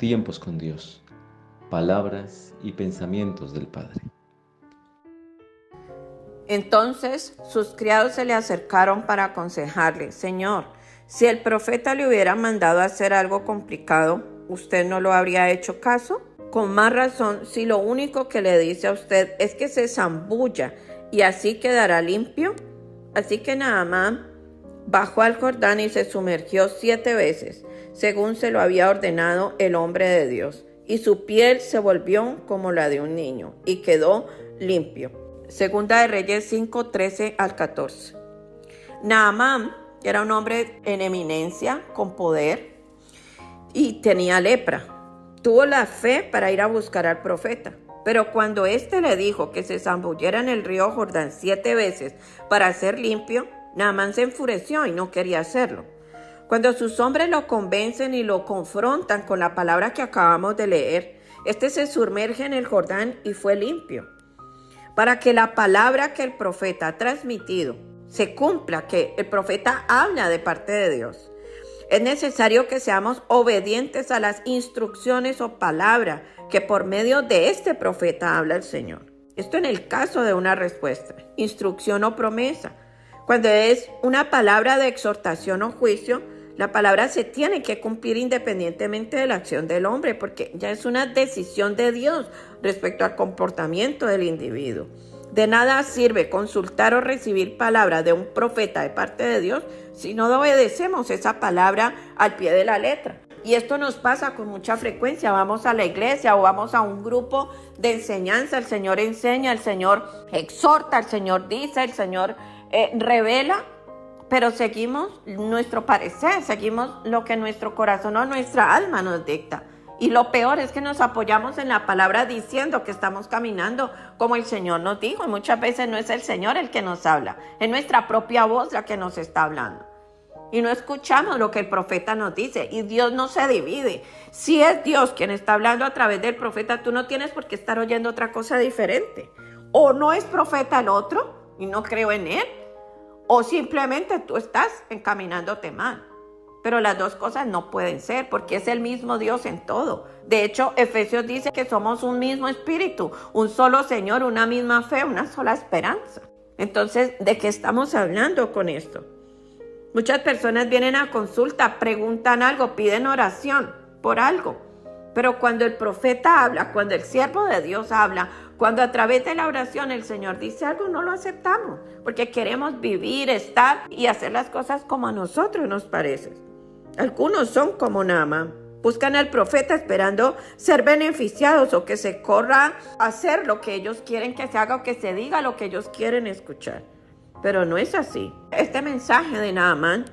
Tiempos con Dios. Palabras y pensamientos del Padre. Entonces sus criados se le acercaron para aconsejarle: Señor, si el profeta le hubiera mandado a hacer algo complicado, ¿usted no lo habría hecho caso? Con más razón, si lo único que le dice a usted es que se zambulla y así quedará limpio. Así que Naamán bajó al Jordán y se sumergió 7 veces, según se lo había ordenado el hombre de Dios, y su piel se volvió como la de un niño y quedó limpio. Segunda de Reyes 5, 13 al 14. Naamán era un hombre en eminencia, con poder, y tenía lepra. Tuvo la fe para ir a buscar al profeta, pero cuando éste le dijo que se zambulliera en el río Jordán 7 veces para ser limpio, Naamán se enfureció y no quería hacerlo. Cuando sus hombres lo convencen y lo confrontan con la palabra que acabamos de leer, este se sumerge en el Jordán y fue limpio. Para que la palabra que el profeta ha transmitido se cumpla, que el profeta habla de parte de Dios, es necesario que seamos obedientes a las instrucciones o palabra que por medio de este profeta habla el Señor. Esto en el caso de una respuesta, instrucción o promesa. Cuando es una palabra de exhortación o juicio, la palabra se tiene que cumplir independientemente de la acción del hombre, porque ya es una decisión de Dios respecto al comportamiento del individuo. De nada sirve consultar o recibir palabra de un profeta de parte de Dios si no obedecemos esa palabra al pie de la letra. Y esto nos pasa con mucha frecuencia. Vamos a la iglesia o vamos a un grupo de enseñanza. El Señor enseña, el Señor exhorta, el Señor dice, el Señor revela, pero seguimos nuestro parecer, seguimos lo que nuestro corazón o nuestra alma nos dicta. Y lo peor es que nos apoyamos en la palabra diciendo que estamos caminando como el Señor nos dijo. Y muchas veces no es el Señor el que nos habla, es nuestra propia voz la que nos está hablando. Y no escuchamos lo que el profeta nos dice. Y Dios no se divide. Si es Dios quien está hablando a través del profeta, tú no tienes por qué estar oyendo otra cosa diferente. O no es profeta el otro y no creo en él, o simplemente tú estás encaminándote mal. Pero las dos cosas no pueden ser, porque es el mismo Dios en todo. De hecho, Efesios dice que somos un mismo espíritu, un solo Señor, una misma fe, una sola esperanza. Entonces, ¿de qué estamos hablando con esto? Muchas personas vienen a consulta, preguntan algo, piden oración por algo. Pero cuando el profeta habla, cuando el siervo de Dios habla, cuando a través de la oración el Señor dice algo, no lo aceptamos, porque queremos vivir, estar y hacer las cosas como a nosotros nos parece. Algunos son como Naamán, buscan al profeta esperando ser beneficiados o que se corra a hacer lo que ellos quieren que se haga o que se diga lo que ellos quieren escuchar. Pero no es así. Este mensaje de Naamán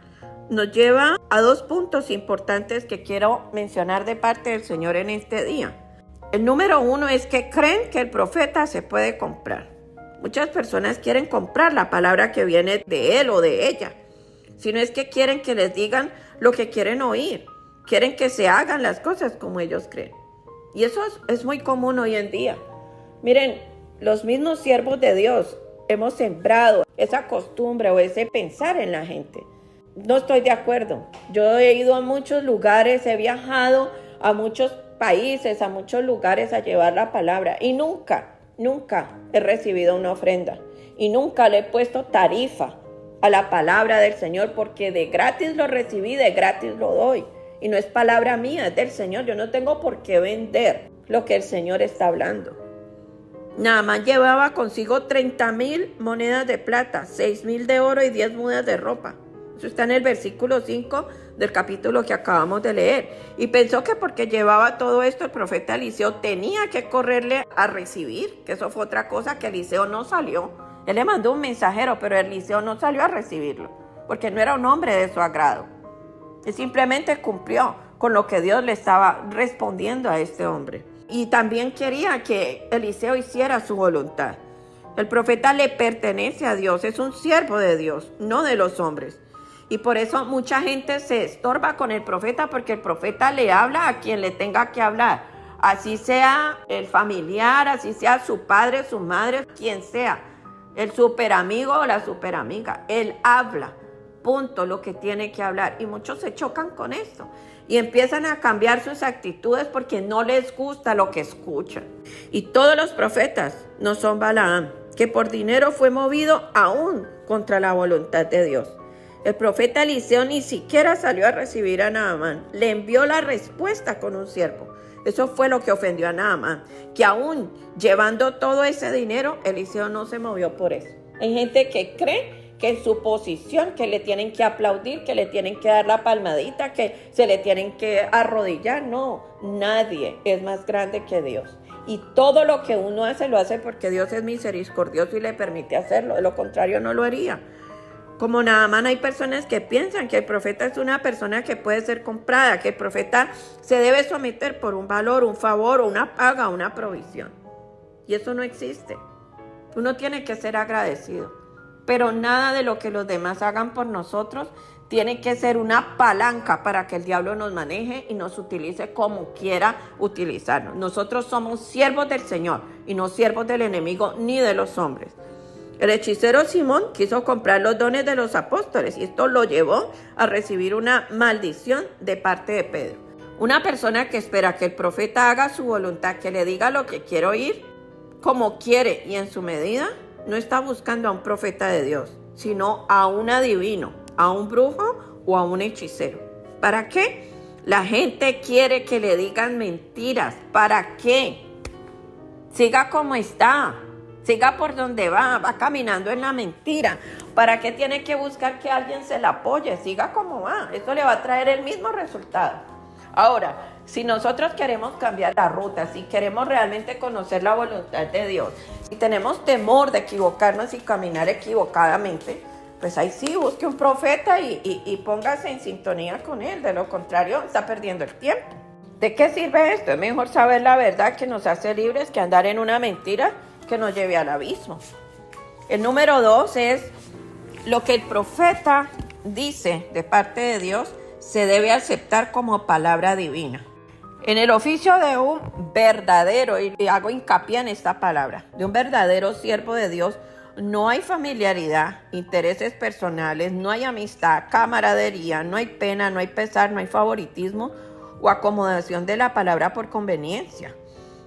nos lleva a 2 puntos importantes que quiero mencionar de parte del Señor en este día. El número 1 es que creen que el profeta se puede comprar. Muchas personas quieren comprar la palabra que viene de él o de ella. Si no es que quieren que les digan lo que quieren oír. Quieren que se hagan las cosas como ellos creen. Y eso es muy común hoy en día. Miren, los mismos siervos de Dios hemos sembrado esa costumbre o ese pensar en la gente. No estoy de acuerdo. Yo he ido a muchos lugares, he viajado a muchos países, a muchos lugares a llevar la palabra y nunca he recibido una ofrenda y nunca le he puesto tarifa a la palabra del Señor, porque de gratis lo recibí, de gratis lo doy. Y no es palabra mía, es del Señor. Yo no tengo por qué vender lo que el Señor está hablando. Naamán llevaba consigo 30,000 monedas de plata, 6,000 de oro y 10 mudas de ropa. Eso está en el versículo 5 del capítulo que acabamos de leer. Y pensó que porque llevaba todo esto, el profeta Eliseo tenía que correrle a recibir, que eso fue otra cosa, que Eliseo no salió. Él le mandó un mensajero, pero Eliseo no salió a recibirlo, porque no era un hombre de su agrado. Él simplemente cumplió con lo que Dios le estaba respondiendo a este hombre. Y también quería que Eliseo hiciera su voluntad. El profeta le pertenece a Dios, es un siervo de Dios, no de los hombres. Y por eso mucha gente se estorba con el profeta, porque el profeta le habla a quien le tenga que hablar. Así sea el familiar, así sea su padre, su madre, quien sea. El superamigo o la superamiga. Él habla, punto, lo que tiene que hablar. Y muchos se chocan con esto. y empiezan a cambiar sus actitudes porque no les gusta lo que escuchan. Y todos los profetas no son Balaam, que por dinero fue movido aún contra la voluntad de Dios. El profeta Eliseo ni siquiera salió a recibir a Naamán, le envió la respuesta con un siervo. Eso fue lo que ofendió a Naamán, que aún llevando todo ese dinero, Eliseo no se movió por eso. Hay gente que cree que en su posición, que le tienen que aplaudir, que le tienen que dar la palmadita, que se le tienen que arrodillar. No, nadie es más grande que Dios. Y todo lo que uno hace, lo hace porque Dios es misericordioso y le permite hacerlo. De lo contrario, no lo haría. Como Naamán, hay personas que piensan que el profeta es una persona que puede ser comprada, que el profeta se debe someter por un valor, un favor, o una paga, una provisión. Y eso no existe. Uno tiene que ser agradecido. Pero nada de lo que los demás hagan por nosotros tiene que ser una palanca para que el diablo nos maneje y nos utilice como quiera utilizarnos. Nosotros somos siervos del Señor y no siervos del enemigo ni de los hombres. El hechicero Simón quiso comprar los dones de los apóstoles y esto lo llevó a recibir una maldición de parte de Pedro. Una persona que espera que el profeta haga su voluntad, que le diga lo que quiere oír, como quiere y en su medida, no está buscando a un profeta de Dios, sino a un adivino, a un brujo o a un hechicero. ¿Para qué? La gente quiere que le digan mentiras. ¿Para qué? Siga como está. Siga por donde va caminando en la mentira. ¿Para qué tiene que buscar que alguien se la apoye? Siga como va. Esto le va a traer el mismo resultado. Ahora, si nosotros queremos cambiar la ruta, si queremos realmente conocer la voluntad de Dios, si tenemos temor de equivocarnos y caminar equivocadamente, pues ahí sí, busque un profeta y póngase en sintonía con él. De lo contrario, está perdiendo el tiempo. ¿De qué sirve esto? Es mejor saber la verdad que nos hace libres que andar en una mentira que nos lleve al abismo. El número 2 es lo que el profeta dice de parte de Dios se debe aceptar como palabra divina. En el oficio de un verdadero, y hago hincapié en esta palabra, de un verdadero siervo de Dios, no hay familiaridad, intereses personales, no hay amistad, camaradería, no hay pena, no hay pesar, no hay favoritismo o acomodación de la palabra por conveniencia.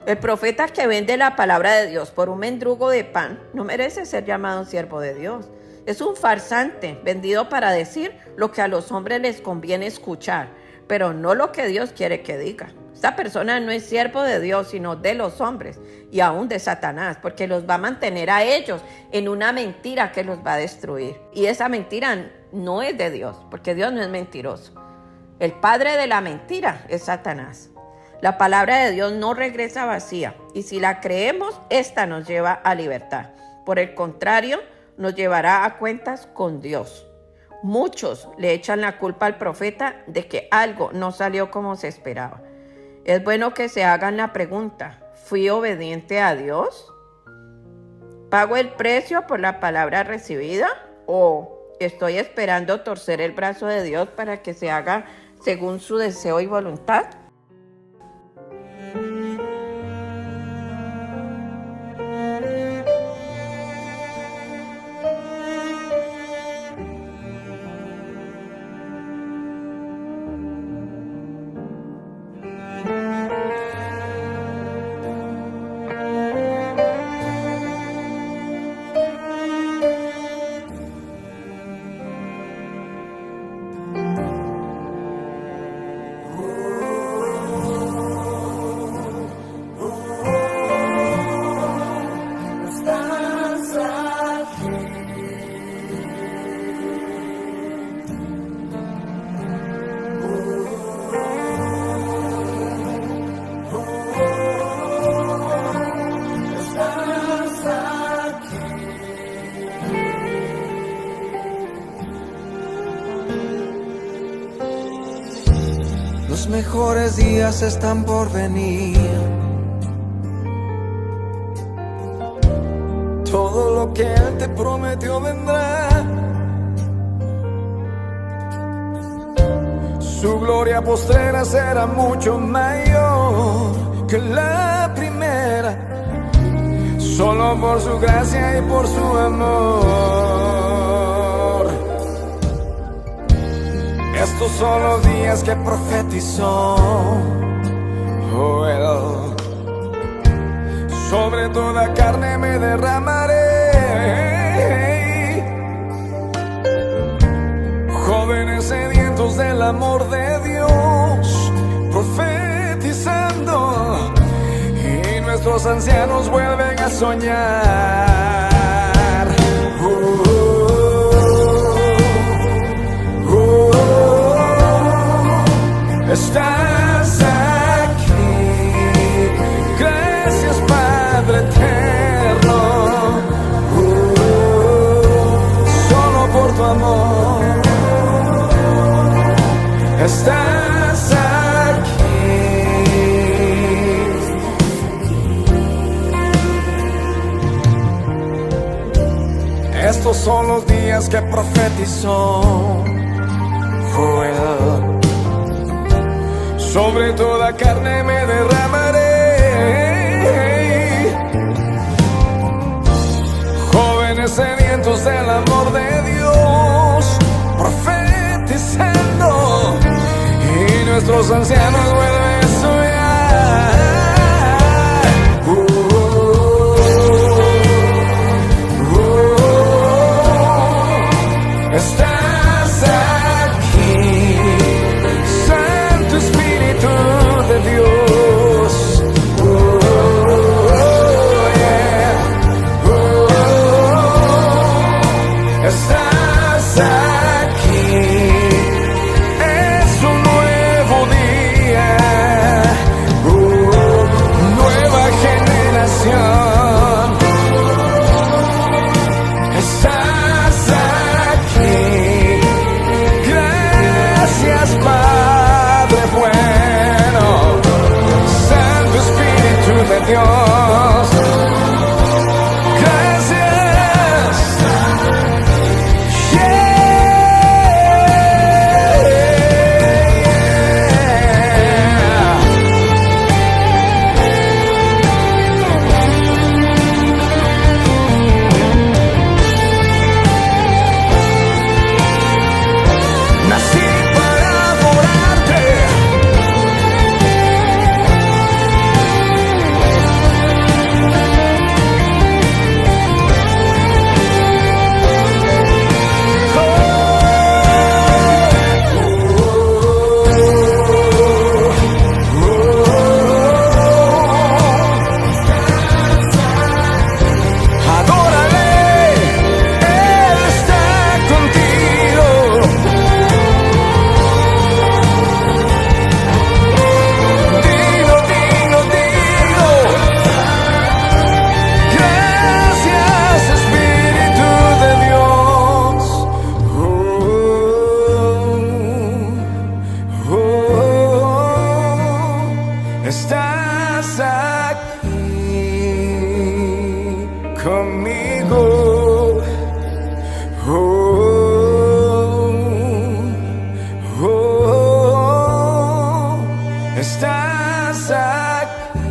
El profeta que vende la palabra de Dios por un mendrugo de pan no merece ser llamado un siervo de Dios. Es un farsante vendido para decir lo que a los hombres les conviene escuchar, pero no lo que Dios quiere que diga. Esta persona no es siervo de Dios, sino de los hombres y aún de Satanás, porque los va a mantener a ellos en una mentira que los va a destruir. Y esa mentira no es de Dios, porque Dios no es mentiroso. El padre de la mentira es Satanás. La palabra de Dios no regresa vacía y si la creemos, esta nos lleva a libertad. Por el contrario, nos llevará a cuentas con Dios. Muchos le echan la culpa al profeta de que algo no salió como se esperaba. Es bueno que se hagan la pregunta, ¿fui obediente a Dios? ¿Pago el precio por la palabra recibida? ¿O estoy esperando torcer el brazo de Dios para que se haga según su deseo y voluntad? Los mejores días están por venir. Todo lo que Él te prometió vendrá. Su gloria postrera será mucho mayor que la primera, solo por su gracia y por su amor. Es Estos son los días que profetizó Joel. Sobre toda carne me derramaré, jóvenes sedientos del amor de Dios, profetizando, y nuestros ancianos vuelven a soñar. Estás aquí, gracias Padre eterno, solo por tu amor. Estás aquí. Estos son los días que profetizó Joel. Sobre toda carne me derramaré, jóvenes sedientos del amor de Dios, profetizando, y nuestros ancianos vuelven a soñar. Estás aquí, Santo Espíritu de Dios. Yeah. Estás aquí, es un nuevo día, nueva generación. Estás aquí, gracias Padre bueno, Santo Espíritu de Dios. Gracias. Nací para adorarte. Adórale, Él está contigo. Dilo, dilo, dilo. Gracias Espíritu de Dios. Estás aquí conmigo. Estás aquí.